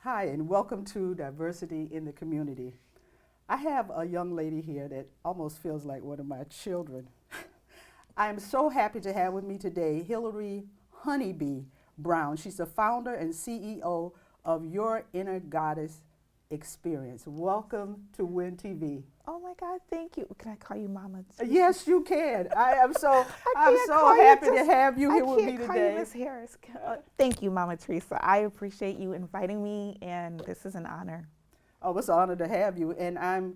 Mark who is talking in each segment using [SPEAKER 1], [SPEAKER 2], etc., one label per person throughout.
[SPEAKER 1] Hi, and welcome to Diversity in the Community. I have a young lady here that almost feels like one of my children. I am so happy to have with me today Hillary Honeybee Brown. She's the founder and CEO of Your Inner Goddess Experience. Welcome to Win TV.
[SPEAKER 2] Oh my God, thank you. Can I call you Mama?
[SPEAKER 1] Yes, you can. I'm so
[SPEAKER 2] I
[SPEAKER 1] I'm
[SPEAKER 2] can't
[SPEAKER 1] so
[SPEAKER 2] call you
[SPEAKER 1] happy to
[SPEAKER 2] just-
[SPEAKER 1] have you
[SPEAKER 2] I
[SPEAKER 1] here with me
[SPEAKER 2] can't call you
[SPEAKER 1] today.
[SPEAKER 2] Miss Harris. Thank you, Mama Theresa. I appreciate you inviting me, and this is an honor.
[SPEAKER 1] Oh, it's an honor to have you. And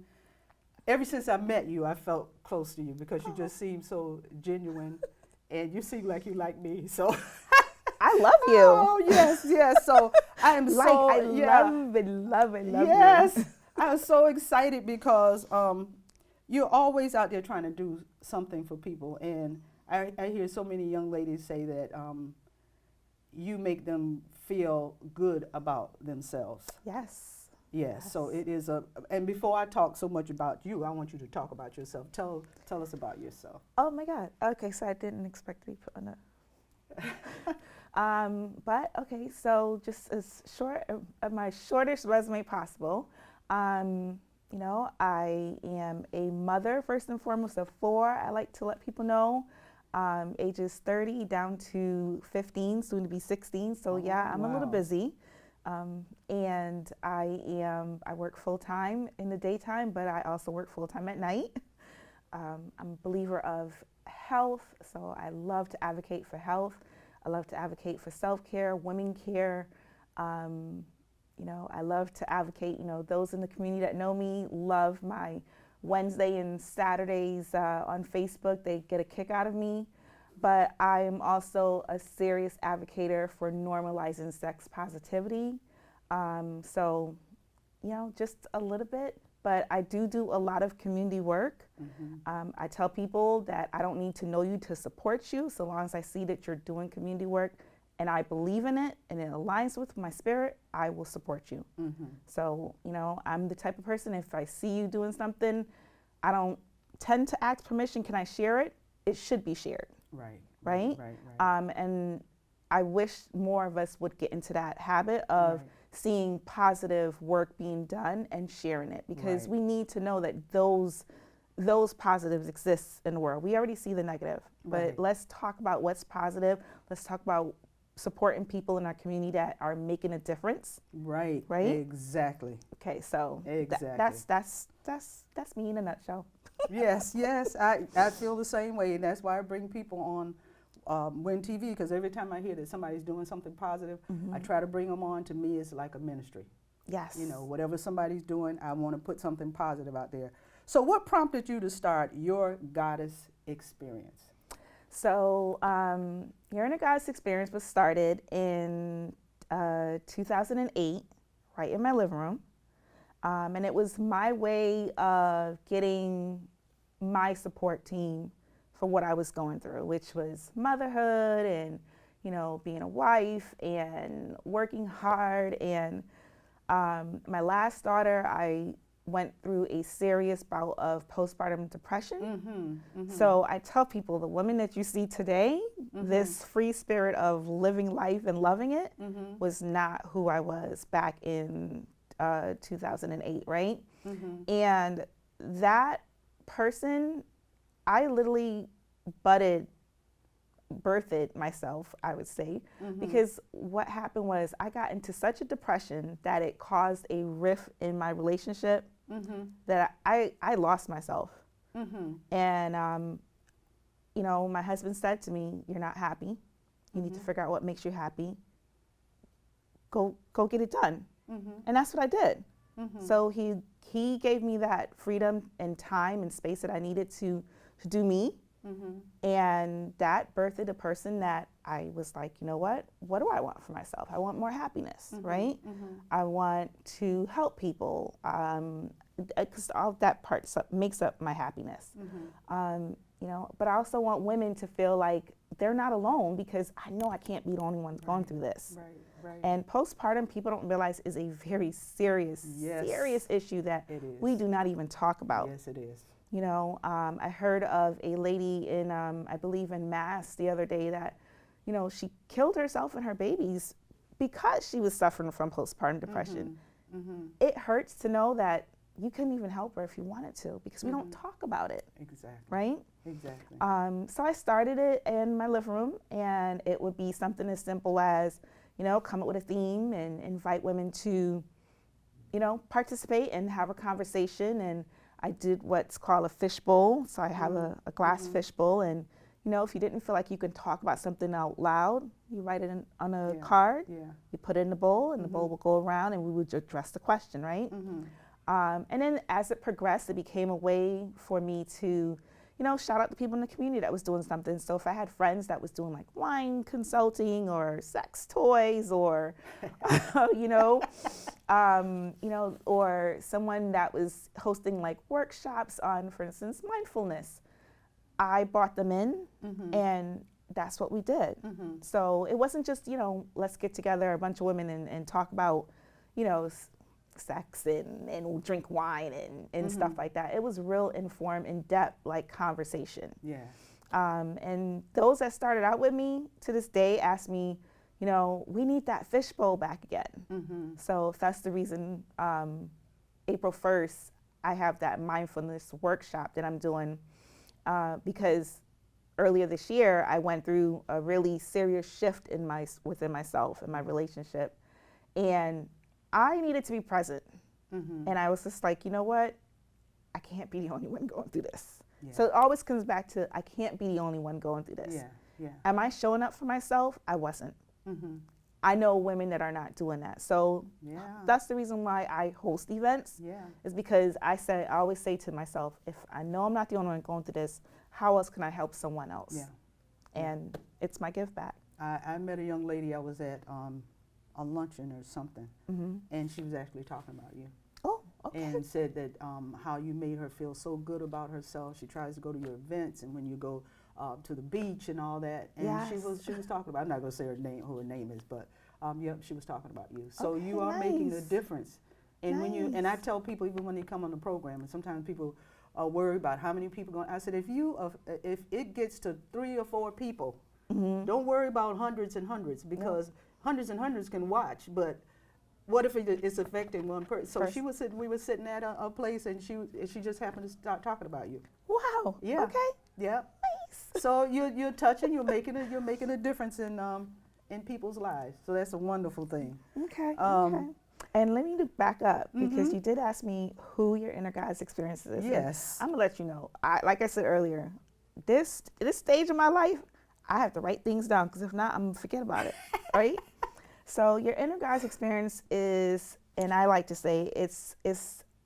[SPEAKER 1] ever since I met you, I felt close to you because you just seem so genuine and you seem like you like me. So,
[SPEAKER 2] I love you.
[SPEAKER 1] oh, yes, yes. So, I am so,
[SPEAKER 2] I
[SPEAKER 1] yeah.
[SPEAKER 2] love and love and love
[SPEAKER 1] Yes.
[SPEAKER 2] you.
[SPEAKER 1] I'm so excited because you're always out there trying to do something for people. And I hear so many young ladies say that you make them feel good about themselves.
[SPEAKER 2] Yes.
[SPEAKER 1] Yes, so it is and before I talk so much about you, I want you to talk about yourself. Tell us about yourself.
[SPEAKER 2] Oh my God. Okay, so I didn't expect to be put on that. But okay, so just as short, my shortest resume possible. I am a mother first and foremost of four. I like to let people know, ages 30 down to 15, soon to be 16. So yeah, I'm a little
[SPEAKER 1] wow.
[SPEAKER 2] busy. And I work full time in the daytime, but I also work full time at night. I'm a believer of health, so I love to advocate for health. I love to advocate for self-care, women care. I love to advocate, those in the community that know me love my Wednesday and Saturdays on Facebook. They get a kick out of me. But I am also a serious advocate for normalizing sex positivity. So, just a little bit, but I do a lot of community work.
[SPEAKER 1] Mm-hmm.
[SPEAKER 2] I tell people that I don't need to know you to support you, so long as I see that you're doing community work and I believe in it and it aligns with my spirit, I will support you.
[SPEAKER 1] Mm-hmm.
[SPEAKER 2] So, I'm the type of person, if I see you doing something, I don't tend to ask permission, can I share it? It should be shared.
[SPEAKER 1] Right.
[SPEAKER 2] And I wish more of us would get into that habit of seeing positive work being done and sharing it, because we need to know that those positives exist in the world. We already see the negative, but let's talk about what's positive. Let's talk about supporting people in our community that are making a difference.
[SPEAKER 1] Right. Exactly.
[SPEAKER 2] Okay, so
[SPEAKER 1] exactly.
[SPEAKER 2] That's me in a nutshell.
[SPEAKER 1] Yes. I feel the same way, and that's why I bring people on Win TV, because every time I hear that somebody's doing something positive, I try to bring them on. To me, it's like a ministry.
[SPEAKER 2] Yes.
[SPEAKER 1] Whatever somebody's doing, I want to put something positive out there. So what prompted you to start Your Goddess Experience?
[SPEAKER 2] So Your Inner Goddess Experience was started in 2008, right in my living room. And it was my way of getting my support team for what I was going through, which was motherhood and, being a wife and working hard. And my last daughter, I went through a serious bout of postpartum depression. So I tell people, the woman that you see today, this free spirit of living life and loving it, was not who I was back in 2008, right? And that person, I literally birthed myself, I would say, because what happened was I got into such a depression that it caused a rift in my relationship that I lost myself. And, my husband said to me, "You're not happy. You need to figure out what makes you happy. Go get it done." And that's what I did. So he gave me that freedom and time and space that I needed to do me. And that birthed a person that I was like, you know what do I want for myself? I want more happiness, right? I want to help people, because all that part makes up my happiness. But I also want women to feel like they're not alone, because I know I can't be the only one going through this. And postpartum, people don't realize, is a very serious issue that we do not even talk about.
[SPEAKER 1] Yes, it is.
[SPEAKER 2] I heard of a lady in, I believe in Mass the other day that, she killed herself and her babies because she was suffering from postpartum depression, it hurts to know that you couldn't even help her if you wanted to, because we don't talk about it.
[SPEAKER 1] Exactly.
[SPEAKER 2] Right?
[SPEAKER 1] Exactly.
[SPEAKER 2] So I started it in my living room, and it would be something as simple as, come up with a theme and invite women to, participate and have a conversation. And I did what's called a fishbowl. So I have a glass fishbowl, and if you didn't feel like you can talk about something out loud, you write it on a card, you put it in the bowl, and the bowl will go around, and we would address the question, right? And then as it progressed, it became a way for me to, shout out the people in the community that was doing something. So if I had friends that was doing like wine consulting or sex toys or, or someone that was hosting like workshops on, for instance, mindfulness, I brought them in, and that's what we did. So it wasn't just, let's get together a bunch of women and talk about, sex and we'll drink wine and stuff like that. It was real informed, in-depth, like conversation.
[SPEAKER 1] Yeah.
[SPEAKER 2] And those that started out with me to this day ask me, we need that fishbowl back again. So that's the reason April 1st, I have that mindfulness workshop that I'm doing, because earlier this year, I went through a really serious shift within myself and my relationship. And I needed to be present. And I was just like, you know what? I can't be the only one going through this. Yeah. So it always comes back to, I can't be the only one going through this.
[SPEAKER 1] Yeah.
[SPEAKER 2] Am I showing up for myself? I wasn't. I know women that are not doing that. So that's the reason why I host events, is because I always say to myself, if I know I'm not the only one going through this, how else can I help someone else? And it's my give back.
[SPEAKER 1] I met a young lady, I was at a luncheon or something, and she was actually talking about you.
[SPEAKER 2] Oh, okay.
[SPEAKER 1] And said that how you made her feel so good about herself. She tries to go to your events, and when you go to the beach and all that, and she was talking about, I'm not going to say who her name is, but she was talking about you. So you are making a difference. And when and I tell people, even when they come on the program, and sometimes people worry about how many people going. I said, if it gets to 3 or 4 people, don't worry about hundreds and hundreds, because hundreds and hundreds can watch, but what if it's affecting one person? So we were sitting at a place, and she just happened to start talking about you.
[SPEAKER 2] Wow.
[SPEAKER 1] Yeah.
[SPEAKER 2] Okay.
[SPEAKER 1] Yeah.
[SPEAKER 2] Nice.
[SPEAKER 1] So you're touching, you're making a difference in people's lives. So that's a wonderful thing.
[SPEAKER 2] Okay. Okay. And let me back up, because you did ask me who your inner guide's experiences is.
[SPEAKER 1] Yes.
[SPEAKER 2] I'm gonna let you know. Like I said earlier, this stage of my life, I have to write things down, because if not, I'm gonna forget about it. Right? So your inner guide's experience is, and I like to say, is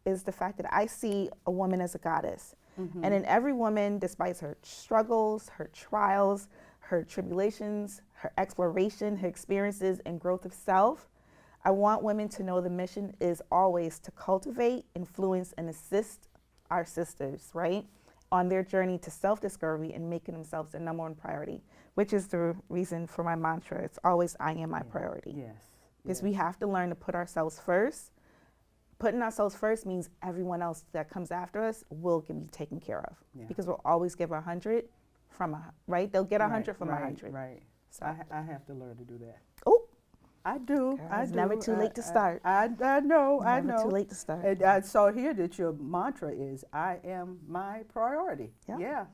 [SPEAKER 2] the fact that I see a woman as a goddess. And in every woman, despite her struggles, her trials, her tribulations, her exploration, her experiences, and growth of self, I want women to know the mission is always to cultivate, influence, and assist our sisters, right, on their journey to self-discovery and making themselves their number one priority, which is the reason for my mantra. It's always, I am my priority.
[SPEAKER 1] Yes.
[SPEAKER 2] Because we have to learn to put ourselves first. Putting ourselves first means everyone else that comes after us will be taken care of. Because we'll always give 100 from right? They'll get 100 from 100.
[SPEAKER 1] Right. So I have to learn to do that.
[SPEAKER 2] Oh,
[SPEAKER 1] I do.
[SPEAKER 2] girl,
[SPEAKER 1] I
[SPEAKER 2] it's
[SPEAKER 1] do.
[SPEAKER 2] never too late to start.
[SPEAKER 1] I know. I know.
[SPEAKER 2] Never too late to start.
[SPEAKER 1] And I saw here that your mantra is, I am my priority.
[SPEAKER 2] Yep.
[SPEAKER 1] Yeah.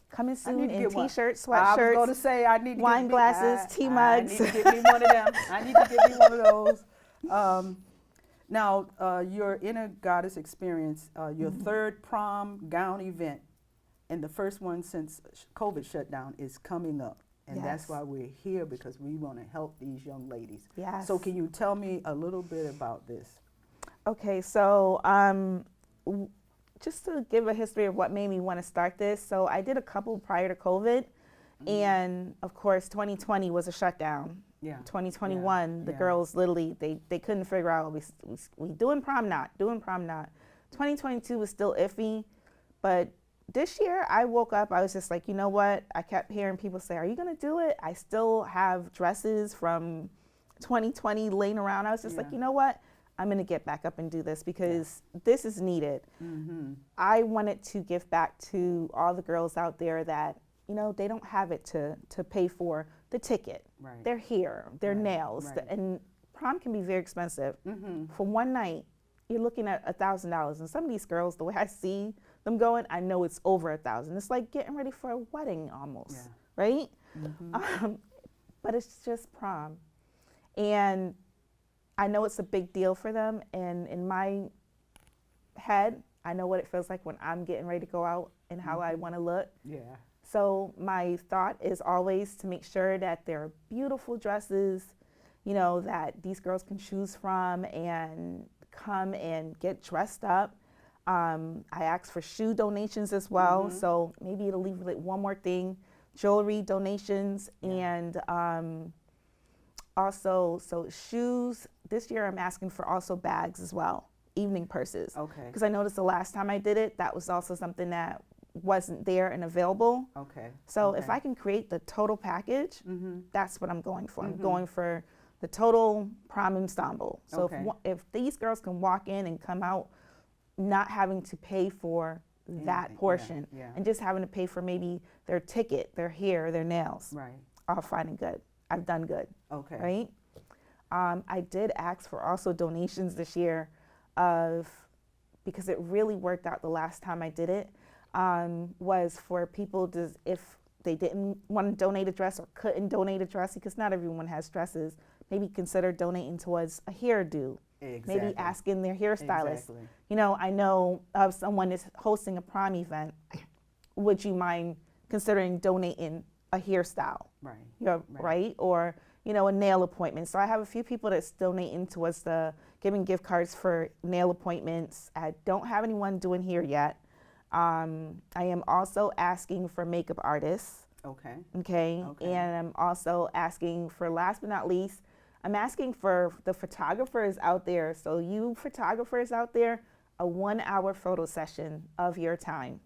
[SPEAKER 2] Coming soon in
[SPEAKER 1] one.
[SPEAKER 2] T-shirts,
[SPEAKER 1] I was
[SPEAKER 2] sweatshirts,
[SPEAKER 1] going to say, I need to
[SPEAKER 2] wine glasses, tea mugs.
[SPEAKER 1] I need to get me one of them. I need to get me one of those. Now, your inner goddess experience, your third prom gown event, and the first one since COVID shut down, is coming up. And that's why we're here, because we want to help these young ladies.
[SPEAKER 2] Yes.
[SPEAKER 1] So can you tell me a little bit about this?
[SPEAKER 2] Okay, so just to give a history of what made me want to start this. So I did a couple prior to COVID, and of course 2020 was a shutdown.
[SPEAKER 1] Yeah.
[SPEAKER 2] 2021, the girls literally, they couldn't figure out, we doing prom, not doing prom, not. 2022 was still iffy, but this year I woke up, I was just like, you know what? I kept hearing people say, are you gonna do it? I still have dresses from 2020 laying around. I was just like, you know what? I'm gonna get back up and do this, because this is needed. I wanted to give back to all the girls out there that they don't have it to pay for the ticket,
[SPEAKER 1] Right.
[SPEAKER 2] their hair, their
[SPEAKER 1] Right,
[SPEAKER 2] nails,
[SPEAKER 1] right.
[SPEAKER 2] and prom can be very expensive.
[SPEAKER 1] Mm-hmm.
[SPEAKER 2] For one night, you're looking at $1,000, and some of these girls, the way I see them going, I know it's over $1,000. It's like getting ready for a wedding almost,
[SPEAKER 1] Yeah.
[SPEAKER 2] right?
[SPEAKER 1] Mm-hmm.
[SPEAKER 2] But it's just prom, and I know it's a big deal for them. And in my head, I know what it feels like when I'm getting ready to go out and how I want to look.
[SPEAKER 1] Yeah.
[SPEAKER 2] So my thought is always to make sure that there are beautiful dresses, that these girls can choose from and come and get dressed up. I ask for shoe donations as well.
[SPEAKER 1] Mhm.
[SPEAKER 2] So maybe it'll leave like one more thing, jewelry donations,
[SPEAKER 1] Yeah.
[SPEAKER 2] and also, so shoes. This year I'm asking for also bags as well, evening purses.
[SPEAKER 1] Okay.
[SPEAKER 2] Because I noticed the last time I did it, that was also something that wasn't there and available.
[SPEAKER 1] Okay.
[SPEAKER 2] So if
[SPEAKER 1] Okay.
[SPEAKER 2] I can create the total package,
[SPEAKER 1] Mm-hmm.
[SPEAKER 2] that's what I'm going for. I'm
[SPEAKER 1] Mhm.
[SPEAKER 2] going for the total prom ensemble. So
[SPEAKER 1] Okay.
[SPEAKER 2] if these girls can walk in and come out not having to pay for
[SPEAKER 1] Anything,
[SPEAKER 2] that
[SPEAKER 1] yeah,
[SPEAKER 2] portion
[SPEAKER 1] yeah.
[SPEAKER 2] and just having to pay for maybe their ticket, their hair, their nails,
[SPEAKER 1] Right.
[SPEAKER 2] all fine and good. I've done good,
[SPEAKER 1] Okay.
[SPEAKER 2] right? I did ask for also donations this year because it really worked out the last time I did it, was for people to, if they didn't want to donate a dress or couldn't donate a dress, because not everyone has dresses, maybe consider donating towards a hairdo.
[SPEAKER 1] Exactly.
[SPEAKER 2] Maybe asking their hairstylist.
[SPEAKER 1] Exactly.
[SPEAKER 2] I know of someone that's hosting a prom event. Would you mind considering donating a hairstyle?
[SPEAKER 1] Right.
[SPEAKER 2] Right.
[SPEAKER 1] Right.
[SPEAKER 2] Or, a nail appointment. So I have a few people that's donating towards giving gift cards for nail appointments. I don't have anyone doing hair yet. I am also asking for makeup artists.
[SPEAKER 1] Okay.
[SPEAKER 2] Okay.
[SPEAKER 1] Okay.
[SPEAKER 2] And I'm also asking for, last but not least, I'm asking for the photographers out there. So you photographers out there, a 1-hour photo session of your time.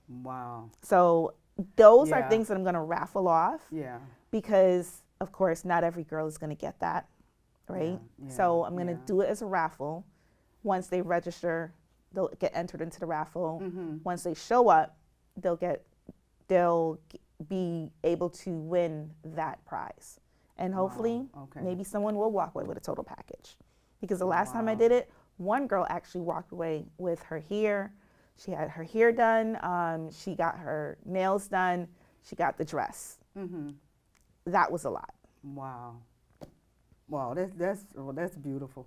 [SPEAKER 1] Wow.
[SPEAKER 2] So those are
[SPEAKER 1] Yeah.
[SPEAKER 2] things that I'm going to raffle off
[SPEAKER 1] Yeah.
[SPEAKER 2] because, of course, not every girl is going to get that, right?
[SPEAKER 1] Yeah,
[SPEAKER 2] So I'm going to
[SPEAKER 1] yeah.
[SPEAKER 2] do it as a raffle. Once they register, they'll get entered into the raffle.
[SPEAKER 1] Mm-hmm.
[SPEAKER 2] Once they show up, they'll be able to win that prize. And hopefully,
[SPEAKER 1] Wow. Okay.
[SPEAKER 2] maybe someone will walk away with a total package. Because the last time I
[SPEAKER 1] Wow.
[SPEAKER 2] did it, one girl actually walked away with her hair. She had her hair done. She got her nails done. She got the dress.
[SPEAKER 1] Mm-hmm.
[SPEAKER 2] That was a lot.
[SPEAKER 1] Wow. Wow. That's beautiful.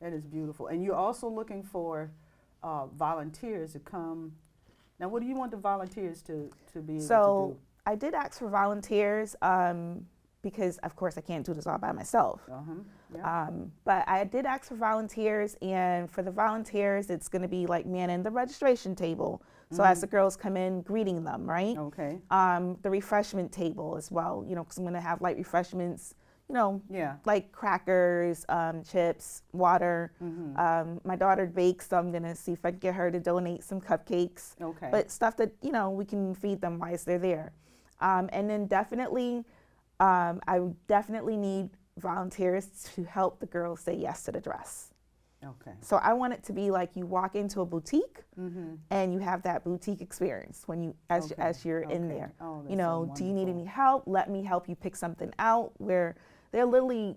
[SPEAKER 1] That is beautiful. And you're also looking for volunteers to come. Now, what do you want the volunteers to be able to
[SPEAKER 2] So
[SPEAKER 1] do?
[SPEAKER 2] I did ask for volunteers because, of course, I can't do this all by myself.
[SPEAKER 1] Uh-huh. Yeah.
[SPEAKER 2] But I did ask for volunteers, and for the volunteers, it's going to be like manning the registration table. So as the girls come in, greeting them, right?
[SPEAKER 1] Okay.
[SPEAKER 2] The refreshment table as well, because I'm going to have light refreshments,
[SPEAKER 1] Yeah.
[SPEAKER 2] like crackers, chips, water.
[SPEAKER 1] Mm-hmm.
[SPEAKER 2] My daughter bakes, so I'm going to see if I can get her to donate some cupcakes.
[SPEAKER 1] Okay.
[SPEAKER 2] But stuff that, we can feed them while they're there. And then I would definitely need volunteers to help the girls say yes to the dress.
[SPEAKER 1] Okay.
[SPEAKER 2] So I want it to be like you walk into a boutique
[SPEAKER 1] Mm-hmm.
[SPEAKER 2] and you have that boutique experience when you as you're in
[SPEAKER 1] Okay.
[SPEAKER 2] there.
[SPEAKER 1] Oh, that's so
[SPEAKER 2] Do you need
[SPEAKER 1] wonderful.
[SPEAKER 2] any help? Let me help you pick something out, where they're literally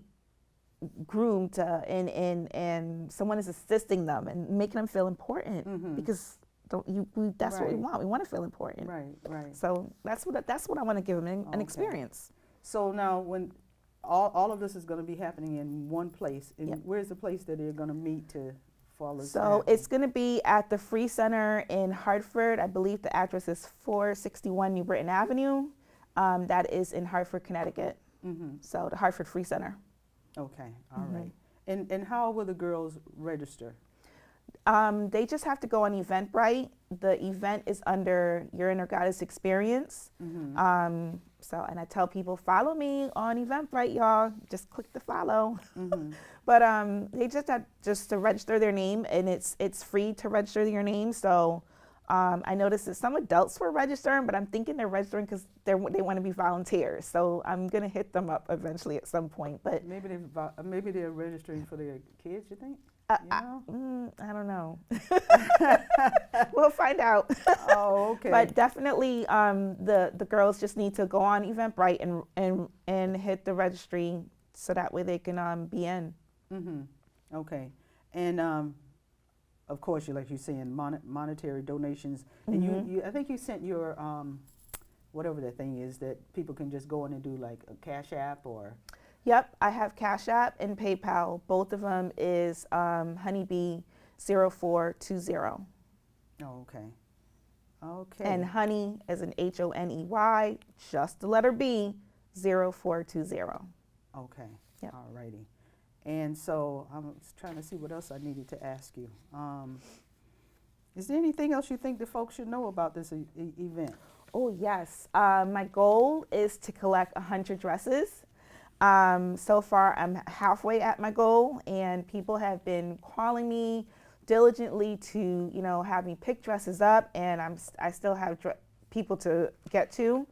[SPEAKER 2] groomed and someone is assisting them and making them feel important because that's what we
[SPEAKER 1] Right.
[SPEAKER 2] want. We want to feel important.
[SPEAKER 1] Right. Right.
[SPEAKER 2] So that's what I want to give them an
[SPEAKER 1] Okay.
[SPEAKER 2] experience.
[SPEAKER 1] So now, when all of this is going to be happening in one place, and
[SPEAKER 2] Yep.
[SPEAKER 1] where's the place that they're going to meet for all this? to
[SPEAKER 2] So
[SPEAKER 1] happen?
[SPEAKER 2] it's going to be at the Free Center in Hartford. I believe the address is 461 New Britain Avenue. That is in Hartford, Connecticut.
[SPEAKER 1] Mm-hmm.
[SPEAKER 2] So the Hartford Free Center.
[SPEAKER 1] Okay. All right. And how will the girls register?
[SPEAKER 2] They just have to go on Eventbrite. The event is under Your Inner Goddess Experience.
[SPEAKER 1] Mm-hmm.
[SPEAKER 2] And I tell people, follow me on Eventbrite, y'all. Just click the follow.
[SPEAKER 1] Mm-hmm.
[SPEAKER 2] But they just have to register their name, and it's free to register your name. So I noticed that some adults were registering, but I'm thinking they're registering because they want to be volunteers. So I'm gonna hit them up eventually at some point. But
[SPEAKER 1] Maybe they're registering for their kids. You think? You know?
[SPEAKER 2] I don't know. We'll find out.
[SPEAKER 1] Oh, okay.
[SPEAKER 2] But definitely, the girls just need to go on Eventbrite and hit the registry so that way they can be in.
[SPEAKER 1] Mm-hmm. Okay. And of course, like you're saying, monetary donations. And you, I think you sent your whatever that thing is that people can just go in and do, like a Cash App or.
[SPEAKER 2] Yep, I have Cash App and PayPal. Both of them is honeybee0420.
[SPEAKER 1] Oh, okay. Okay.
[SPEAKER 2] And honey as an HONEY, just the letter B, 0420.
[SPEAKER 1] Okay.
[SPEAKER 2] Yep.
[SPEAKER 1] All righty. And so I'm trying to see what else I needed to ask you. Is there anything else you think the folks should know about this event?
[SPEAKER 2] Oh, yes. My goal is to collect 100 dresses. So far, I'm halfway at my goal, and people have been calling me diligently to, have me pick dresses up, and I still have people to get to.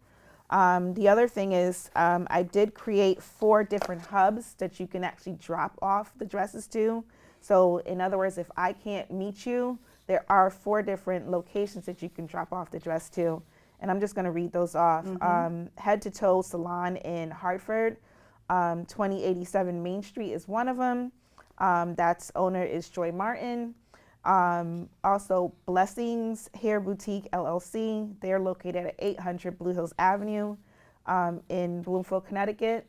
[SPEAKER 2] The other thing is I did create 4 different hubs that you can actually drop off the dresses to. So in other words, if I can't meet you, there are 4 different locations that you can drop off the dress to. And I'm just going to read those off. Head to Toe Salon in Hartford. 2087 Main Street is one of them. That's owner is Joy Martin. Also Blessings Hair Boutique LLC. They're located at 800 Blue Hills Avenue in Bloomfield, Connecticut.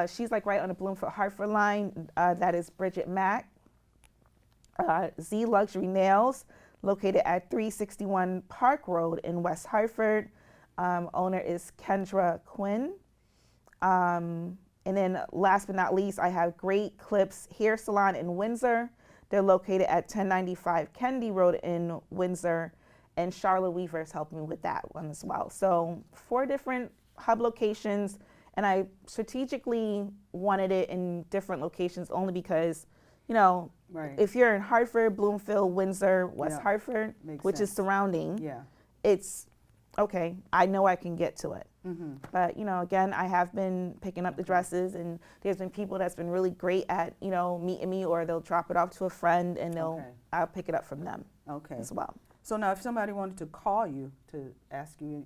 [SPEAKER 2] She's like right on the Bloomfield Hartford line. That is Bridget Mack. Z Luxury Nails, located at 361 Park Road in West Hartford. Owner is Kendra Quinn. And then last but not least, I have Great Clips Hair Salon in Windsor. They're located at 1095 Kennedy Road in Windsor. And Charlotte Weaver is helping me with that one as well. So 4 different hub locations. And I strategically wanted it in different locations only because,
[SPEAKER 1] Right.
[SPEAKER 2] if you're in Hartford, Bloomfield, Windsor, West Hartford, which is surrounding, it's okay. I know I can get to it. But, again, I have been picking up the dresses, and there's been people that's been really great at, meeting me, or they'll drop it off to a friend and I'll pick it up from them as well.
[SPEAKER 1] So now if somebody wanted to call you to ask you,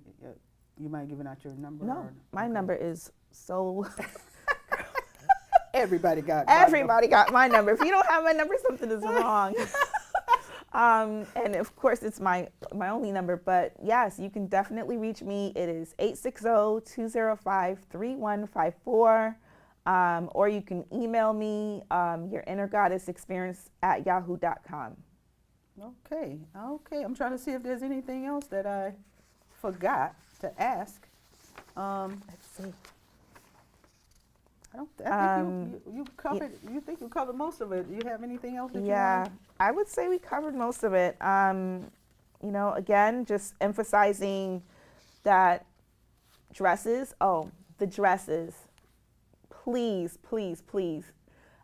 [SPEAKER 1] you mind giving out your number?
[SPEAKER 2] No, my number is so...
[SPEAKER 1] Everybody got
[SPEAKER 2] my number. If you don't have my number, something is wrong. And of course, it's my only number. But yes, you can definitely reach me. It is 860-205-3154. Or you can email me your inner goddess experience at yahoo.com.
[SPEAKER 1] Okay. I'm trying to see if there's anything else that I forgot to ask.
[SPEAKER 2] Let's see.
[SPEAKER 1] I think you covered. You think you covered most of it. Do you have anything else that you want?
[SPEAKER 2] I would say we covered most of it. Again, just emphasizing that dresses. Oh, the dresses. Please, please, please.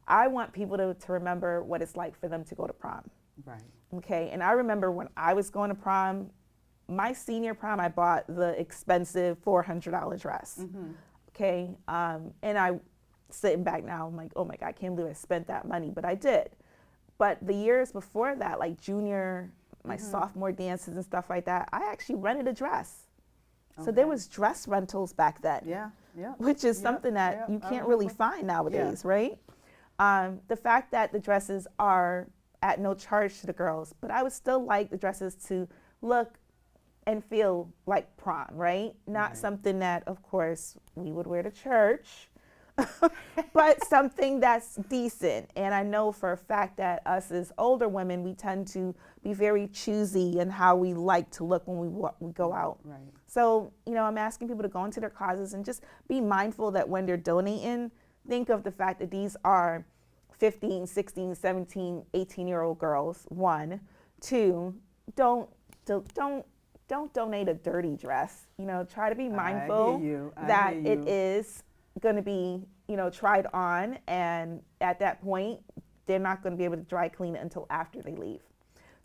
[SPEAKER 2] I want people to remember what it's like for them to go to prom.
[SPEAKER 1] Right.
[SPEAKER 2] Okay. And I remember when I was going to prom, my senior prom, I bought the expensive $400 dress. Okay. And I sitting back now, I'm like, oh my God, I can't believe I spent that money, but I did. But the years before that, like junior, my sophomore dances and stuff like that, I actually rented a dress. So there was dress rentals back then.
[SPEAKER 1] Yeah.
[SPEAKER 2] Which is something that you can't really find nowadays, right? The fact that the dresses are at no charge to the girls, but I would still like the dresses to look and feel like prom, right? Not something that, of course, we would wear to church, but something that's decent. And I know for a fact that us as older women, we tend to be very choosy in how we like to look when we go out.
[SPEAKER 1] Right.
[SPEAKER 2] So, I'm asking people to go into their closets and just be mindful that when they're donating, think of the fact that these are 15, 16, 17, 18-year-old girls. 1, 2, don't donate a dirty dress. Try to be mindful that it is going to be, tried on, and at that point, they're not going to be able to dry clean it until after they leave.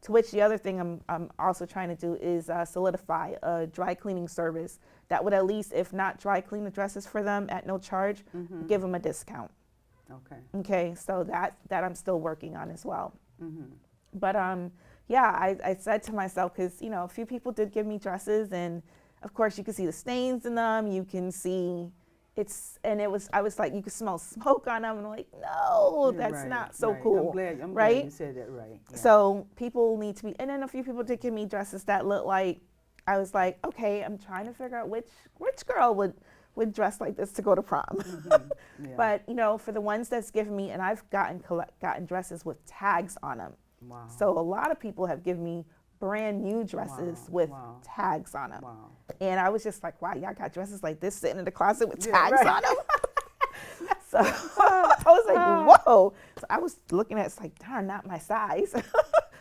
[SPEAKER 2] To which the other thing I'm also trying to do is solidify a dry cleaning service that would at least, if not dry clean the dresses for them at no charge, give them a discount.
[SPEAKER 1] Okay.
[SPEAKER 2] Okay, so that I'm still working on as well.
[SPEAKER 1] Mm-hmm.
[SPEAKER 2] But yeah, I said to myself, because a few people did give me dresses, and of course you can see the stains in them. You can see I was like, you could smell smoke on them, and I'm like, no, that's
[SPEAKER 1] Right,
[SPEAKER 2] not so
[SPEAKER 1] right.
[SPEAKER 2] cool.
[SPEAKER 1] I'm
[SPEAKER 2] right?
[SPEAKER 1] glad you said that right. Yeah.
[SPEAKER 2] So people need to be, and then a few people did give me dresses that look like, I was like, okay, I'm trying to figure out which girl would dress like this to go to prom.
[SPEAKER 1] Mm-hmm. Yeah.
[SPEAKER 2] But for the ones that's given me, and I've gotten dresses with tags on them.
[SPEAKER 1] Wow.
[SPEAKER 2] So a lot of people have given me brand new dresses with tags on them.
[SPEAKER 1] Wow.
[SPEAKER 2] And I was just like, wow, y'all got dresses like this sitting in the closet with
[SPEAKER 1] Yeah,
[SPEAKER 2] tags
[SPEAKER 1] right.
[SPEAKER 2] on them. So I was like, whoa. So I was looking at, it's like, darn, not my size.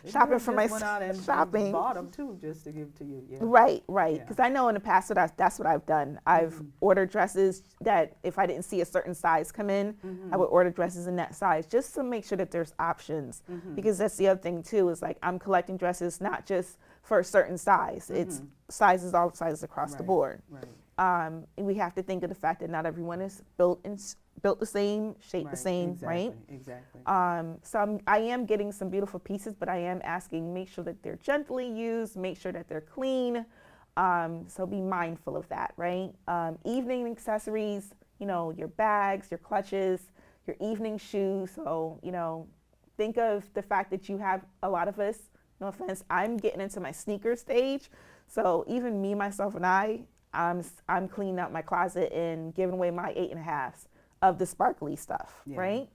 [SPEAKER 2] Shopping for my
[SPEAKER 1] went out and
[SPEAKER 2] shopping.
[SPEAKER 1] bought them too, just to give to you. Yeah.
[SPEAKER 2] Right.
[SPEAKER 1] Yeah.
[SPEAKER 2] Because I know in the past that's what I've done. I've ordered dresses that if I didn't see a certain size come in, I would order dresses in that size just to make sure that there's options. Because that's the other thing too, is like I'm collecting dresses not just for a certain size. It's sizes, all sizes across the board.
[SPEAKER 1] Right.
[SPEAKER 2] And we have to think of the fact that not everyone is built the same, shaped the same, right?
[SPEAKER 1] Exactly.
[SPEAKER 2] So I am getting some beautiful pieces, but I am asking, make sure that they're gently used, make sure that they're clean. So be mindful of that, right? Evening accessories, your bags, your clutches, your evening shoes. So, think of the fact that you have a lot of us, no offense, I'm getting into my sneaker stage. So even me, myself, and I'm cleaning up my closet and giving away my 8.5s of the sparkly stuff, right?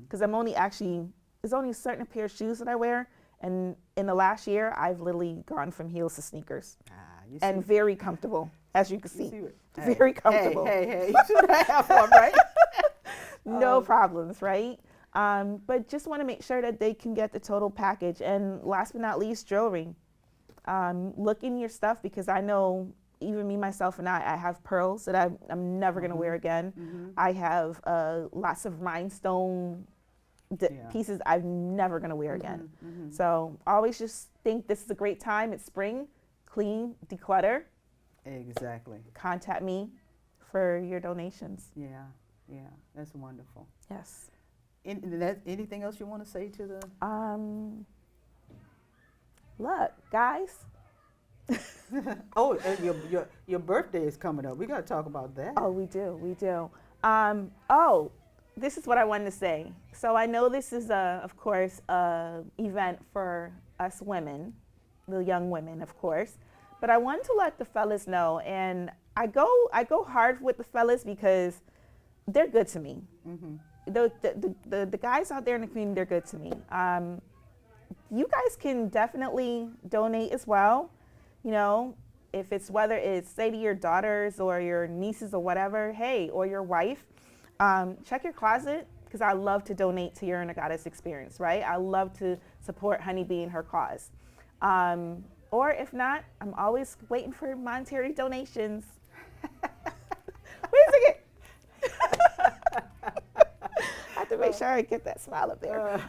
[SPEAKER 2] Because there's only a certain pair of shoes that I wear. And in the last year, I've literally gone from heels to sneakers. And very comfortable, as you can see. Very comfortable.
[SPEAKER 1] Hey, you should have one, right?
[SPEAKER 2] No problems, right? But just want to make sure that they can get the total package. And last but not least, jewelry. Look in your stuff, because I know even me, myself, and I have pearls that I'm never going to wear again. I have lots of rhinestone pieces I'm never going to wear again. So always just think this is a great time. It's spring. Clean, declutter.
[SPEAKER 1] Exactly.
[SPEAKER 2] Contact me for your donations.
[SPEAKER 1] Yeah, that's wonderful.
[SPEAKER 2] Yes.
[SPEAKER 1] Anything else you want to say to the?
[SPEAKER 2] Look, guys.
[SPEAKER 1] Oh, your birthday is coming up. We got to talk about that.
[SPEAKER 2] Oh, we do. This is what I wanted to say. So I know this is of course, event for us women, the young women, of course. But I wanted to let the fellas know, and I go hard with the fellas because they're good to me. The guys out there in the community, they're good to me. You guys can definitely donate as well. If it's whether it's say to your daughters or your nieces or whatever, hey, or your wife, check your closet, because I love to donate to your Inner Goddess experience, right? I love to support Honeybee and her cause. Or if not, I'm always waiting for monetary donations. Wait a second. I have to make sure I get that smile up there.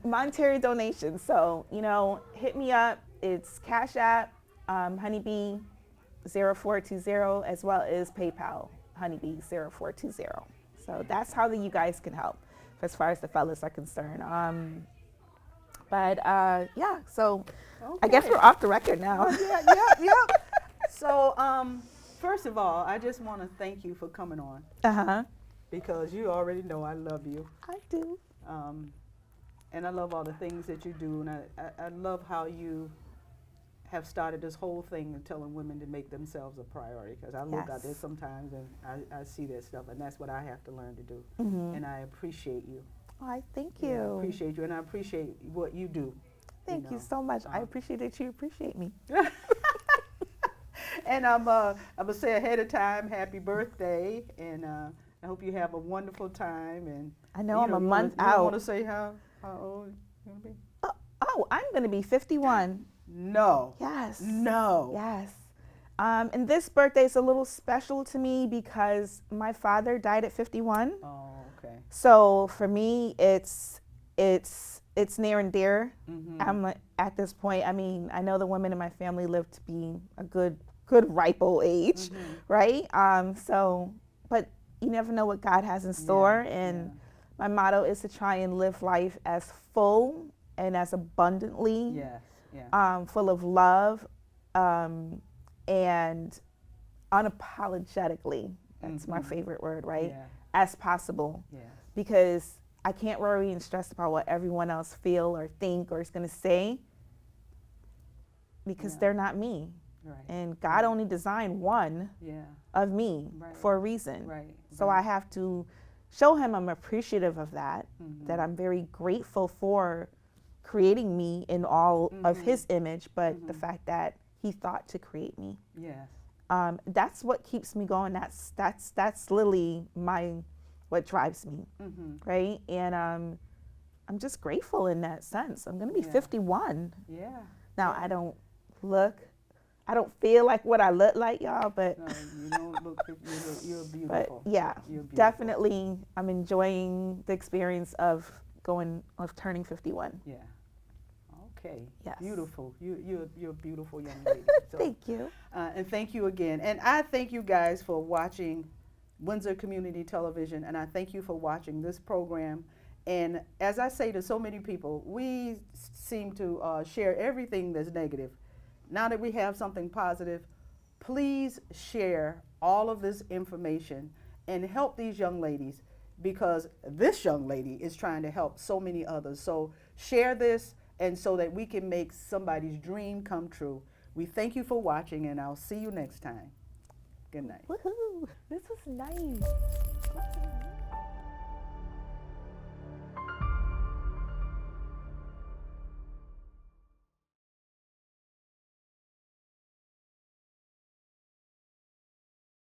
[SPEAKER 2] Monetary donations. So, hit me up. It's Cash App, Honeybee 0420, as well as PayPal, Honeybee 0420. So that's how you guys can help as far as the fellas are concerned. Yeah, so okay. I guess we're off the record now.
[SPEAKER 1] Yep. So, first of all, I just want to thank you for coming on. Because you already know I love you.
[SPEAKER 2] I do.
[SPEAKER 1] And I love all the things that you do, and I love how you have started this whole thing of telling women to make themselves a priority, because I look out there sometimes and I see that stuff, and that's what I have to learn to do. And I appreciate you.
[SPEAKER 2] Oh, I thank you.
[SPEAKER 1] I appreciate you, and I appreciate what you do.
[SPEAKER 2] Thank you so much. I appreciate that you appreciate me.
[SPEAKER 1] And I'm gonna say ahead of time, happy birthday, and I hope you have a wonderful time. And
[SPEAKER 2] I know I'm a month out.
[SPEAKER 1] You want to say how old you're gonna be?
[SPEAKER 2] Oh, I'm gonna be 51.
[SPEAKER 1] No.
[SPEAKER 2] Yes.
[SPEAKER 1] No.
[SPEAKER 2] Yes. And this birthday is a little special to me because my father died at 51.
[SPEAKER 1] Oh, okay.
[SPEAKER 2] So for me, it's near and dear. I'm at this point. I mean, I know the women in my family live to be a good ripe old age, right? But you never know what God has in store, and My motto is to try and live life as full and as abundantly,
[SPEAKER 1] Yes. Yeah.
[SPEAKER 2] full of love, and unapologetically. That's my favorite word, right?
[SPEAKER 1] Yeah.
[SPEAKER 2] As possible.
[SPEAKER 1] Yes.
[SPEAKER 2] Because I can't worry and stress about what everyone else feel or think or is going to say, because
[SPEAKER 1] Yeah.
[SPEAKER 2] they're not me.
[SPEAKER 1] Right.
[SPEAKER 2] And God only designed one
[SPEAKER 1] Yeah.
[SPEAKER 2] of me
[SPEAKER 1] Right.
[SPEAKER 2] for a reason.
[SPEAKER 1] Right.
[SPEAKER 2] So I have to show him I'm appreciative of that,
[SPEAKER 1] Mm-hmm.
[SPEAKER 2] that I'm very grateful for creating me in all of his image, but the fact that he thought to create me.
[SPEAKER 1] Yes.
[SPEAKER 2] That's what keeps me going. That's literally what drives me, right? And I'm just grateful in that sense. I'm gonna be 51
[SPEAKER 1] Yeah.
[SPEAKER 2] now. I don't feel like what I look like, y'all, but
[SPEAKER 1] No, you don't look. You're beautiful.
[SPEAKER 2] but yeah,
[SPEAKER 1] You're beautiful.
[SPEAKER 2] definitely, I'm enjoying the experience of turning 51.
[SPEAKER 1] Yeah. Okay.
[SPEAKER 2] Yes.
[SPEAKER 1] Beautiful. You're a beautiful young lady. So,
[SPEAKER 2] Thank you.
[SPEAKER 1] and thank you again. And I thank you guys for watching Windsor Community Television, and I thank you for watching this program. And as I say to so many people, we seem to share everything that's negative. Now that we have something positive, please share all of this information and help these young ladies, because this young lady is trying to help so many others. So share this, and so that we can make somebody's dream come true. We thank you for watching, and I'll see you next time. Good night.
[SPEAKER 2] Woohoo! This was nice.